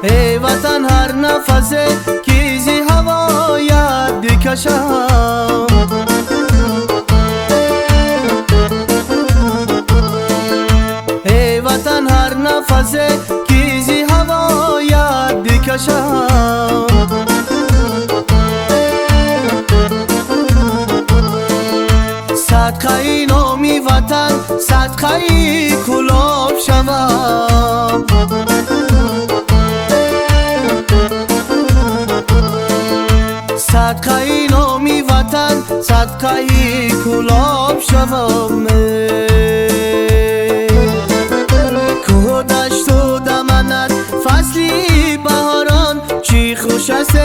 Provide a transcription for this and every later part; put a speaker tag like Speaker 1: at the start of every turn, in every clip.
Speaker 1: ای وطن هر نفسه کیزی هوایت بکشم. ای وطن هر نفسه کیزی هوایت بکشم. صدقه نامی وطن صدقه کلاب شوم. صدقه نامی وطن صدقه کلاب شوم. کوه دشت و دمنت فصلی بهاران چی خوش است.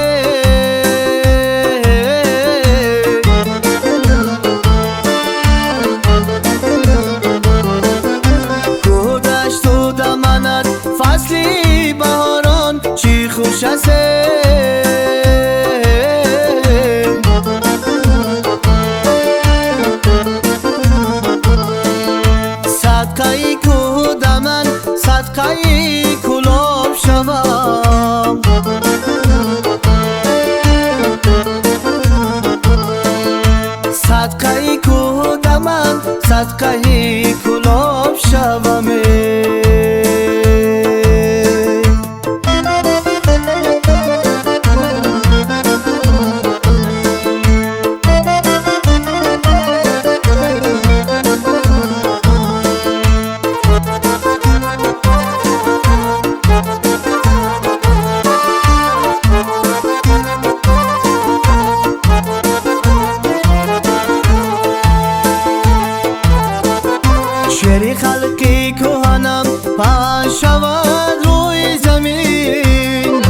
Speaker 1: کوه دشت و دمنت فصلی بهاران چی خوش است. صدقه کوه دمن صدقه کلاب شوم. صدقه کوه دمن صدقه کلاب شوم. شعری خلقی کهنم پهن شود روی زمین.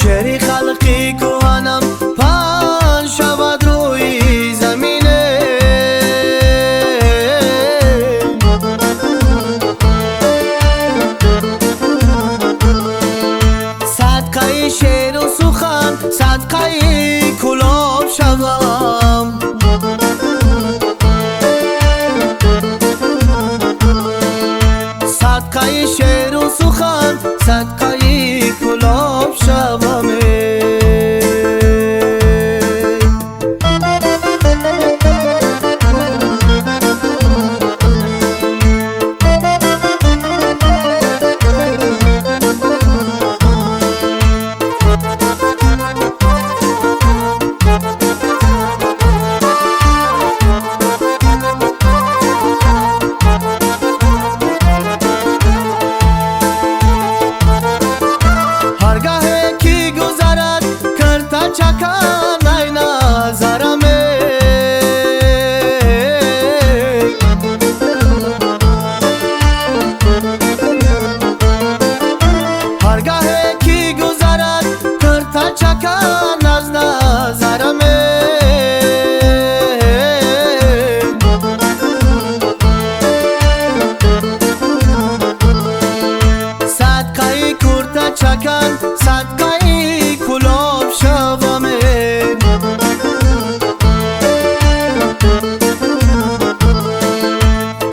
Speaker 1: شعری خلقی کهنم پهن شود روی زمین. صدقه شعر و سخن صدقه کلاب شوم. صدقه شعر و سخن صدقه کلاب شوم. چکن ای نظرم هرگاه کی گذرد کرتا چکن از نظرم. صدقه کرتا چکن صدقه کلاب شوم.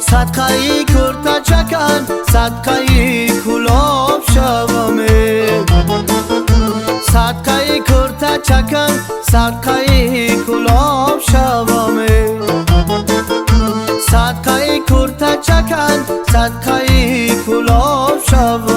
Speaker 1: صدقه کرتا چکن صدقه کلاب شوم. صدقه کرتا چکن صدقه کلاب شوم. صدقه کرتا چکن صدقه کلاب شوم.